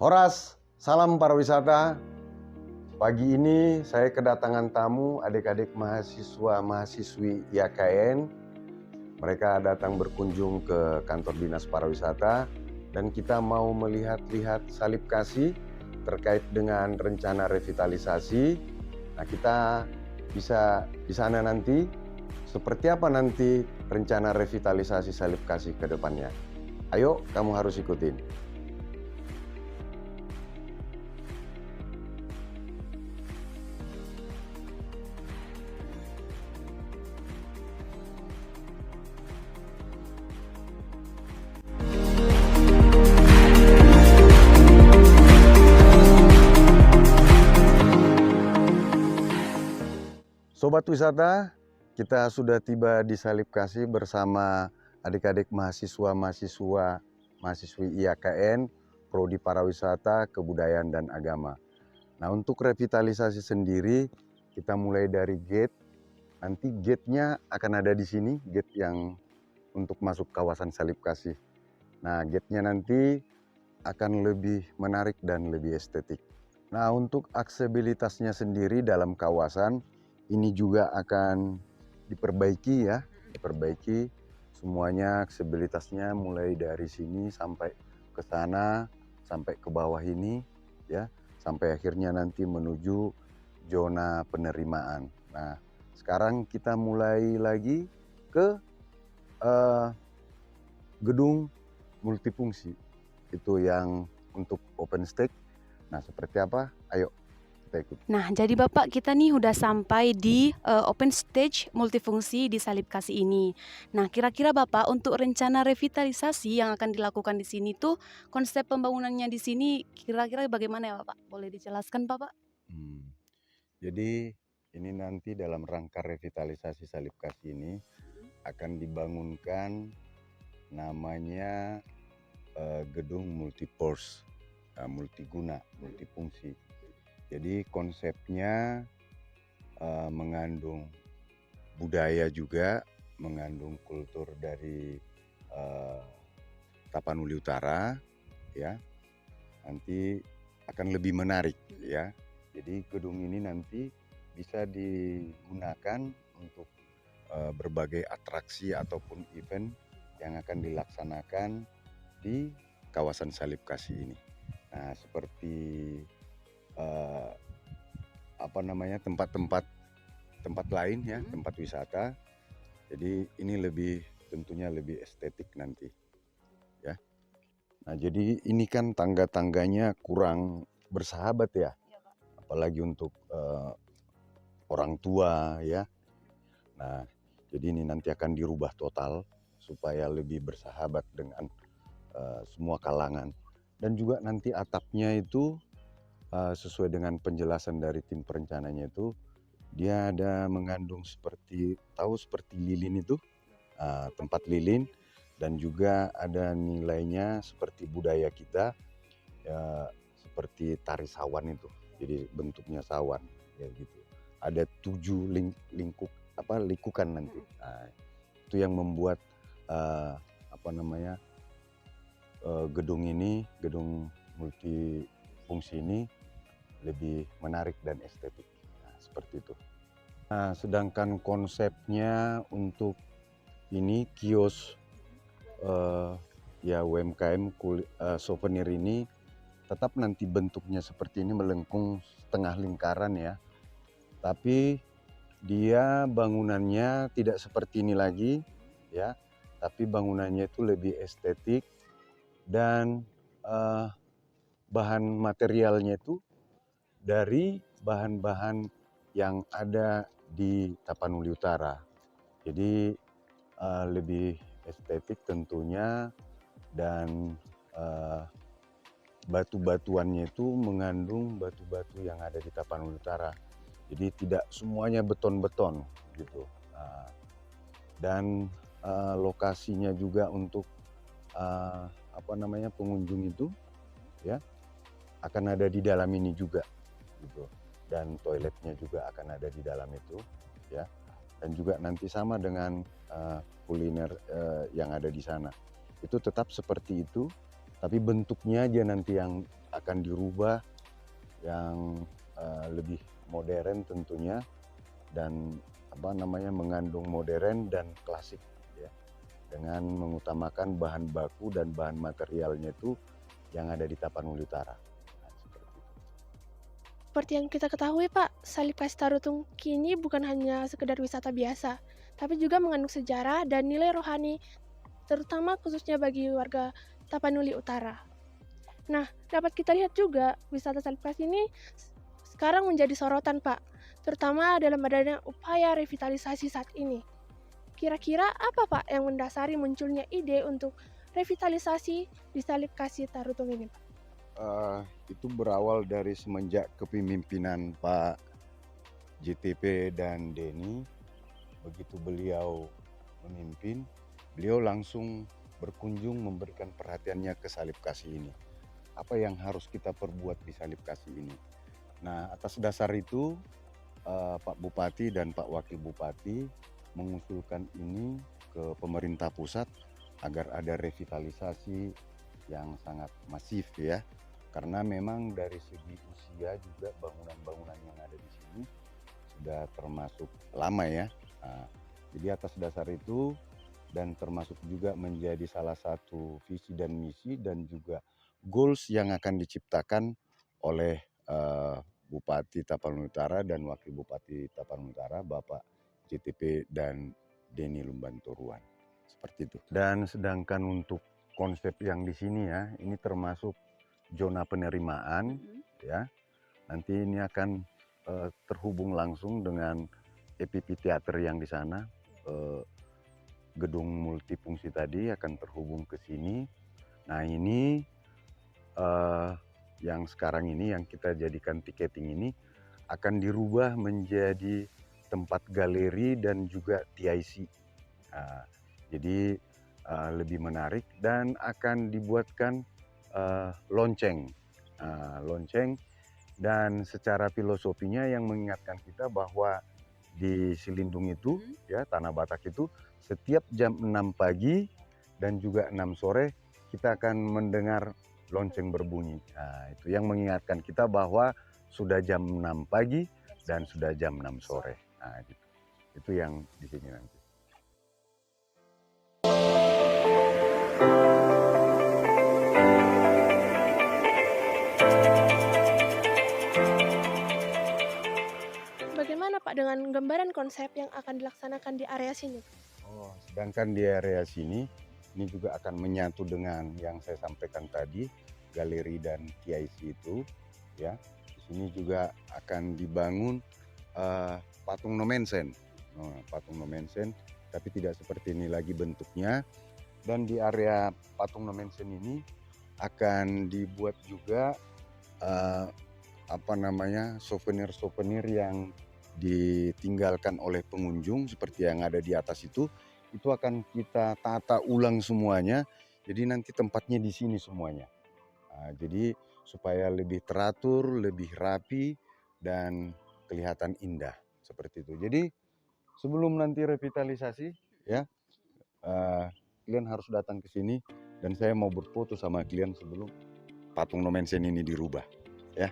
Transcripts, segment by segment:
Horas, salam pariwisata. Pagi ini saya kedatangan tamu adik-adik mahasiswa-mahasiswi IAKN. Mereka datang berkunjung ke kantor dinas pariwisata dan kita mau melihat-lihat salib kasih terkait dengan rencana revitalisasi. Nah, kita bisa di sana nanti seperti apa nanti rencana revitalisasi salib kasih ke depannya. Ayo, kamu harus ikutin. Sobat wisata, kita sudah tiba di Salib Kasih bersama adik-adik mahasiswi IAKN, Prodi Pariwisata, Kebudayaan dan Agama. Nah, untuk revitalisasi sendiri, kita mulai dari gate. Nanti gate-nya akan ada di sini, gate yang untuk masuk kawasan Salib Kasih. Nah, gate-nya nanti akan lebih menarik dan lebih estetik. Nah, untuk aksesibilitasnya sendiri dalam kawasan, ini juga akan diperbaiki ya, diperbaiki semuanya aksesibilitasnya mulai dari sini sampai ke sana, sampai ke bawah ini ya, sampai akhirnya nanti menuju zona penerimaan. Nah, sekarang kita mulai lagi ke gedung multifungsi, itu yang untuk open stage. Nah, seperti apa? Ayo kita ikut. Nah, jadi Bapak, kita nih udah sampai di open stage multifungsi di Salib Kasih ini. Nah, kira-kira Bapak, untuk rencana revitalisasi yang akan dilakukan di sini tuh, konsep pembangunannya di sini kira-kira bagaimana ya Bapak? Boleh dijelaskan Bapak? Jadi ini nanti dalam rangka revitalisasi Salib Kasih ini akan dibangunkan namanya gedung multipurpose, multiguna, multifungsi. Jadi konsepnya mengandung budaya juga, mengandung kultur dari Tapanuli Utara, ya. Nanti akan lebih menarik, ya. Jadi gedung ini nanti bisa digunakan untuk berbagai atraksi ataupun event yang akan dilaksanakan di kawasan Salib Kasih ini. Nah, seperti tempat lain ya, tempat wisata. Jadi ini tentunya lebih estetik nanti ya. Nah, jadi ini kan tangga-tangganya kurang bersahabat ya, apalagi untuk orang tua ya. Nah, jadi ini nanti akan dirubah total supaya lebih bersahabat dengan semua kalangan. Dan juga nanti atapnya itu sesuai dengan penjelasan dari tim perencananya itu, dia ada mengandung seperti lilin itu, tempat lilin, dan juga ada nilainya seperti budaya kita, ya, seperti tari sawan itu, jadi bentuknya sawan ya gitu. Ada 7 lingkukan nanti. Nah, itu yang membuat gedung multifungsi ini lebih menarik dan estetik. Nah, seperti itu. Nah, sedangkan konsepnya untuk ini kios UMKM souvenir ini tetap nanti bentuknya seperti ini, melengkung setengah lingkaran ya. Tapi dia bangunannya tidak seperti ini lagi ya, tapi bangunannya itu lebih estetik dan bahan materialnya itu dari bahan-bahan yang ada di Tapanuli Utara. Jadi lebih estetik tentunya, dan batu-batuannya itu mengandung batu-batu yang ada di Tapanuli Utara. Jadi tidak semuanya beton-beton gitu. Dan lokasinya juga untuk pengunjung itu ya akan ada di dalam ini juga gitu. Dan toiletnya juga akan ada di dalam itu ya. Dan juga nanti sama dengan kuliner yang ada di sana. Itu tetap seperti itu, Tapi bentuknya aja nanti yang akan dirubah, yang lebih modern tentunya, dan mengandung modern dan klasik ya, dengan mengutamakan bahan baku dan bahan materialnya itu yang ada di Tapanuli Utara. Nah, seperti itu. Seperti yang kita ketahui Pak, Salib Kasih Tarutung kini bukan hanya sekedar wisata biasa, tapi juga mengandung sejarah dan nilai rohani, terutama khususnya bagi warga Tapanuli Utara. Nah, dapat kita lihat juga wisata Salib Kasih ini sekarang menjadi sorotan Pak, terutama dalam adanya upaya revitalisasi saat ini. Kira-kira apa Pak yang mendasari munculnya ide untuk revitalisasi di Salib Kasih Tarutung ini Pak? Itu berawal dari semenjak kepemimpinan Pak JTP dan Denny. Begitu beliau memimpin, beliau langsung berkunjung memberikan perhatiannya ke Salib Kasih ini. Apa yang harus kita perbuat di Salib Kasih ini? Nah, atas dasar itu Pak Bupati dan Pak Wakil Bupati mengusulkan ini ke pemerintah pusat agar ada revitalisasi yang sangat masif ya. Karena memang dari segi usia juga bangunan-bangunan yang ada di sini sudah termasuk lama ya. Nah, jadi atas dasar itu dan termasuk juga menjadi salah satu visi dan misi dan juga goals yang akan diciptakan oleh Bupati Tapanuli Utara dan Wakil Bupati Tapanuli Utara Bapak JTP dan Denny Lumbantoruan. Seperti itu. Dan sedangkan untuk konsep yang di sini ya, ini termasuk zona penerimaan ya. Nanti ini akan terhubung langsung dengan EPP Theater yang di sana. Gedung multifungsi tadi akan terhubung ke sini. Nah, ini yang sekarang ini yang kita jadikan tiketing ini akan dirubah menjadi tempat galeri dan juga TIC. Nah, jadi lebih menarik dan akan dibuatkan lonceng. Lonceng dan secara filosofinya yang mengingatkan kita bahwa di Silindung itu ya, Tanah Batak itu setiap jam 6 pagi dan juga 6 sore kita akan mendengar lonceng berbunyi. Nah, itu yang mengingatkan kita bahwa sudah jam 6 pagi dan sudah jam 6 sore. Nah, gitu. Itu yang di sini nanti. Bagaimana Pak dengan gambaran konsep yang akan dilaksanakan di area sini? Sedangkan di area sini, ini juga akan menyatu dengan yang saya sampaikan tadi, galeri dan TIC itu, ya. Di sini juga akan dibangun patung Nomensen, patung Nomensen, tapi tidak seperti ini lagi bentuknya. Dan di area patung Nomensen ini akan dibuat juga souvenir-souvenir yang ditinggalkan oleh pengunjung seperti yang ada di atas itu akan kita tata ulang semuanya. Jadi nanti tempatnya di sini semuanya. Nah, jadi supaya lebih teratur, lebih rapi dan kelihatan indah seperti itu. Jadi sebelum nanti revitalisasi ya, kalian harus datang ke sini dan saya mau berfoto sama kalian sebelum patung Nomensen ini dirubah ya.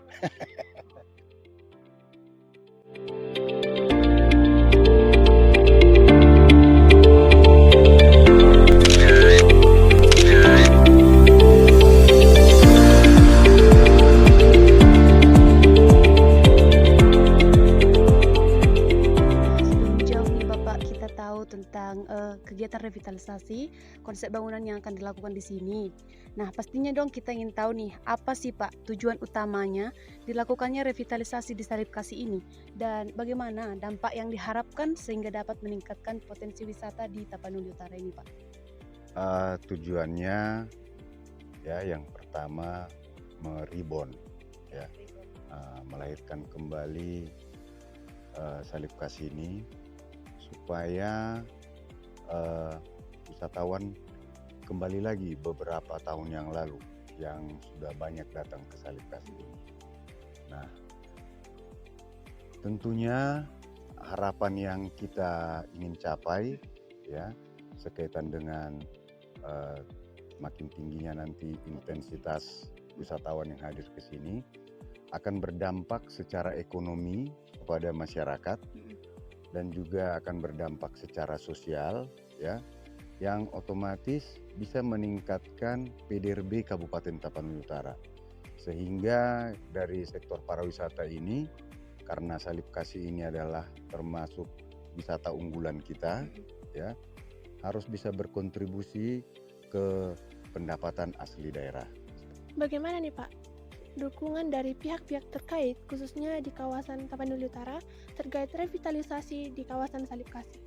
Tentang kegiatan revitalisasi, konsep bangunan yang akan dilakukan di sini. Nah, pastinya dong kita ingin tahu nih, apa sih Pak tujuan utamanya dilakukannya revitalisasi di Salib Kasih ini? Dan bagaimana dampak yang diharapkan sehingga dapat meningkatkan potensi wisata di Tapanuli Utara ini Pak? Tujuannya ya yang pertama meribon ya, melahirkan kembali Salib Kasih ini supaya wisatawan kembali lagi beberapa tahun yang lalu yang sudah banyak datang ke Salib Kasih ini. Nah, tentunya harapan yang kita ingin capai ya sekaitan dengan makin tingginya nanti intensitas wisatawan yang hadir ke sini akan berdampak secara ekonomi kepada masyarakat dan juga akan berdampak secara sosial ya, yang otomatis bisa meningkatkan PDRB Kabupaten Tapanuli Utara. Sehingga dari sektor pariwisata ini, karena Salib Kasih ini adalah termasuk wisata unggulan kita ya, harus bisa berkontribusi ke pendapatan asli daerah. Bagaimana nih Pak, dukungan dari pihak-pihak terkait, khususnya di kawasan Tapanuli Utara, terkait revitalisasi di kawasan Salib Kasih?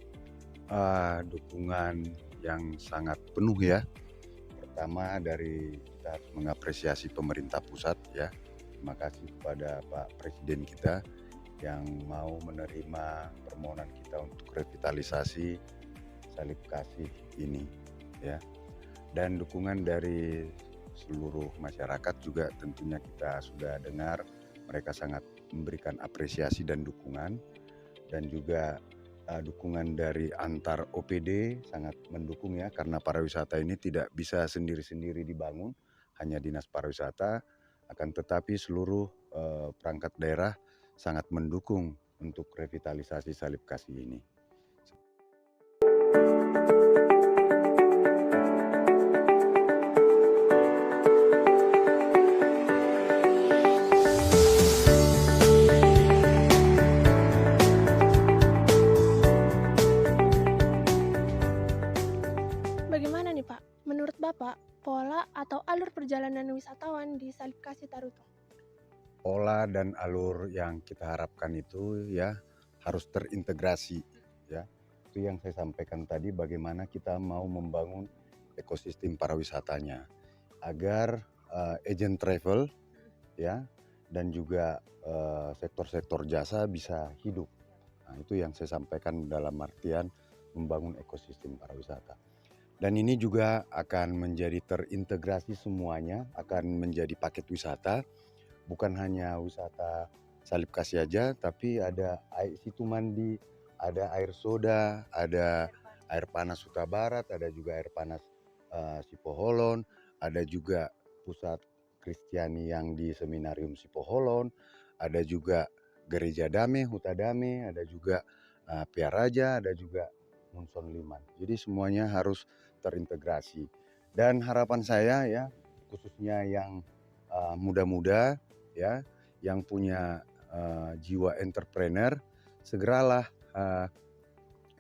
Dukungan yang sangat penuh ya. Pertama dari kita harus mengapresiasi pemerintah pusat ya. Terima kasih kepada Pak Presiden kita yang mau menerima permohonan kita untuk revitalisasi Salib Kasih ini ya. Dan dukungan dari seluruh masyarakat juga tentunya kita sudah dengar, mereka sangat memberikan apresiasi dan dukungan, dan juga dukungan dari antar OPD sangat mendukung ya, karena pariwisata ini tidak bisa sendiri-sendiri dibangun, hanya dinas pariwisata, akan tetapi seluruh perangkat daerah sangat mendukung untuk revitalisasi Salib Kasih ini. Bagaimana nih Pak, menurut Bapak, pola atau alur perjalanan wisatawan di Salib Kasih Tarutung? Pola dan alur yang kita harapkan itu ya harus terintegrasi ya. Itu yang saya sampaikan tadi, bagaimana kita mau membangun ekosistem pariwisatanya agar agent travel ya dan juga sektor-sektor jasa bisa hidup. Nah, itu yang saya sampaikan dalam artian membangun ekosistem pariwisata. Dan ini juga akan menjadi terintegrasi semuanya, akan menjadi paket wisata. Bukan hanya wisata Salib Kasih aja, tapi ada air situ mandi, ada air soda, ada air panas Huta Barat, ada juga air panas Sipoholon, ada juga pusat Kristiani yang di Seminarium Sipoholon, ada juga Gereja Dame, Huta Dame, ada juga Piaraja, ada juga Munson Liman. Jadi semuanya harus terintegrasi. Dan harapan saya ya, khususnya yang muda-muda ya, yang punya jiwa entrepreneur, segeralah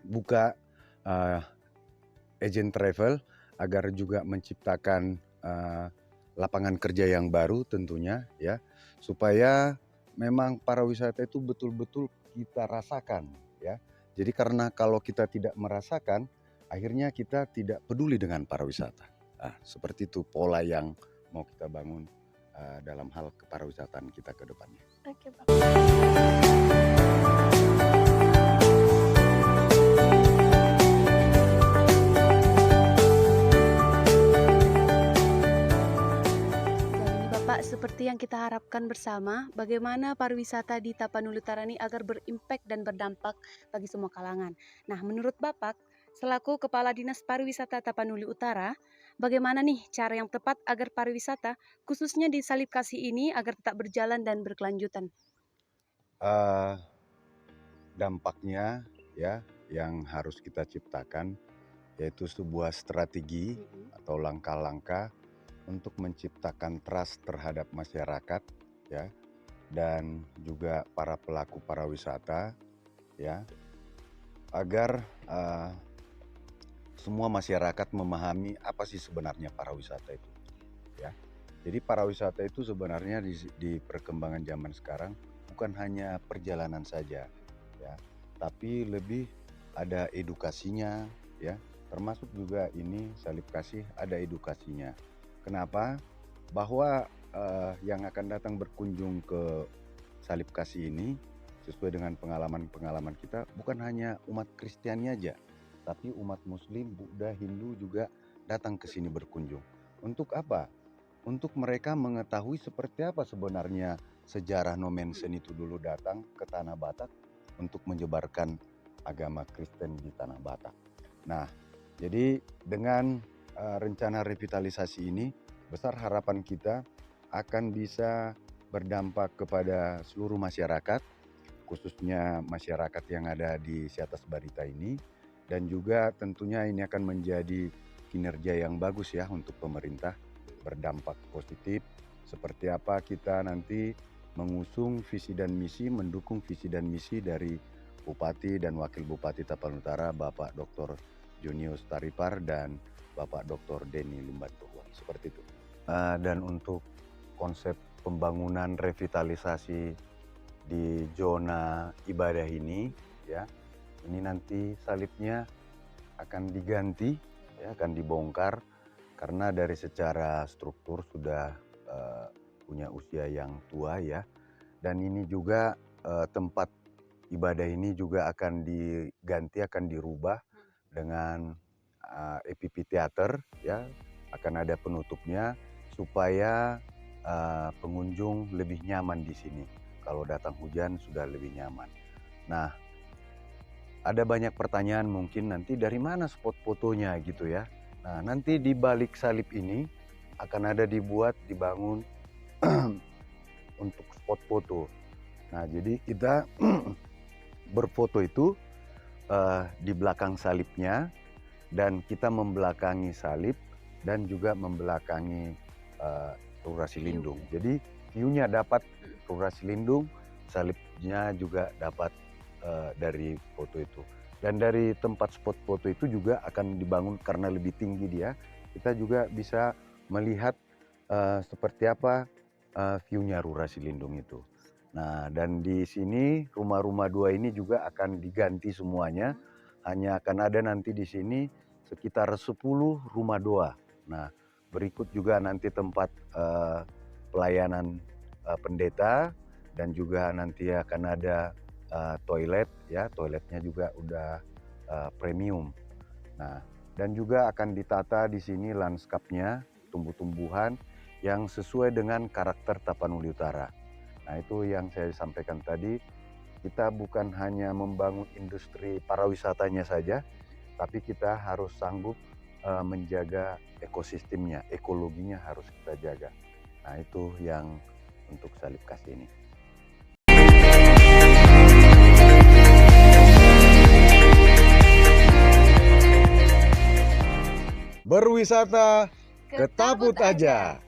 buka agent travel agar juga menciptakan lapangan kerja yang baru tentunya ya, supaya memang pariwisata itu betul-betul kita rasakan ya. Jadi karena kalau kita tidak merasakan, akhirnya kita tidak peduli dengan pariwisata. Nah, seperti itu pola yang mau kita bangun dalam hal kepariwisataan kita ke depannya. Oke Pak. Jadi nih Bapak, seperti yang kita harapkan bersama, bagaimana pariwisata di Tapanuli Utara ini agar berimpact dan berdampak bagi semua kalangan. Nah, menurut Bapak, selaku Kepala Dinas Pariwisata Tapanuli Utara, bagaimana nih cara yang tepat agar pariwisata, khususnya di Salib Kasih ini, agar tetap berjalan dan berkelanjutan? Dampaknya ya yang harus kita ciptakan yaitu sebuah strategi atau langkah-langkah untuk menciptakan trust terhadap masyarakat ya, dan juga para pelaku pariwisata ya, agar semua masyarakat memahami apa sih sebenarnya pariwisata itu ya. Jadi pariwisata itu sebenarnya di perkembangan zaman sekarang bukan hanya perjalanan saja ya, tapi lebih ada edukasinya ya, termasuk juga ini Salib Kasih ada edukasinya. Kenapa? Bahwa yang akan datang berkunjung ke Salib Kasih ini sesuai dengan pengalaman-pengalaman kita, bukan hanya umat Kristiani aja, tapi umat Muslim, Buddha, Hindu juga datang ke sini berkunjung. Untuk apa? Untuk mereka mengetahui seperti apa sebenarnya sejarah Nomensen itu dulu datang ke Tanah Batak untuk menyebarkan agama Kristen di Tanah Batak. Nah, jadi dengan rencana revitalisasi ini, besar harapan kita akan bisa berdampak kepada seluruh masyarakat, khususnya masyarakat yang ada di Siatas Barita ini, dan juga tentunya ini akan menjadi kinerja yang bagus ya untuk pemerintah, berdampak positif. Seperti apa kita nanti mengusung visi dan misi, mendukung visi dan misi dari Bupati dan Wakil Bupati Tapanuli Utara, Bapak Dr. Junius Taripar dan Bapak Dr. Denny Lumbantowa, seperti itu. Dan untuk konsep pembangunan revitalisasi di zona ibadah ini, ya, ini nanti salibnya akan diganti, ya, akan dibongkar karena dari secara struktur sudah punya usia yang tua ya, dan ini juga tempat ibadah ini juga akan diganti, akan dirubah dengan EPP Theater ya, akan ada penutupnya supaya pengunjung lebih nyaman di sini. Kalau datang hujan sudah lebih nyaman. Nah, ada banyak pertanyaan mungkin nanti dari mana spot fotonya gitu ya. Nah, nanti di balik salib ini akan ada dibangun untuk spot foto. Nah, jadi kita berfoto itu di belakang salibnya, dan kita membelakangi salib dan juga membelakangi Rura Silindung. Jadi view-nya dapat Rura Silindung, salibnya juga dapat dari foto itu. Dan dari tempat spot foto itu juga akan dibangun karena lebih tinggi dia, kita juga bisa melihat seperti apa view-nya Rura Silindung itu. Nah, dan di sini rumah-rumah dua ini juga akan diganti semuanya. Hanya akan ada nanti di sini sekitar 10 rumah doa. Nah, berikut juga nanti tempat pelayanan pendeta, dan juga nanti akan ada toilet ya, toiletnya juga udah premium. Nah, dan juga akan ditata di sini lanskapnya, tumbuh-tumbuhan yang sesuai dengan karakter Tapanuli Utara. Nah, itu yang saya sampaikan tadi, kita bukan hanya membangun industri pariwisatanya saja, tapi kita harus sanggup menjaga ekosistemnya, ekologinya harus kita jaga. Nah, itu yang untuk salib kasih ini. Berwisata ke Taput aja.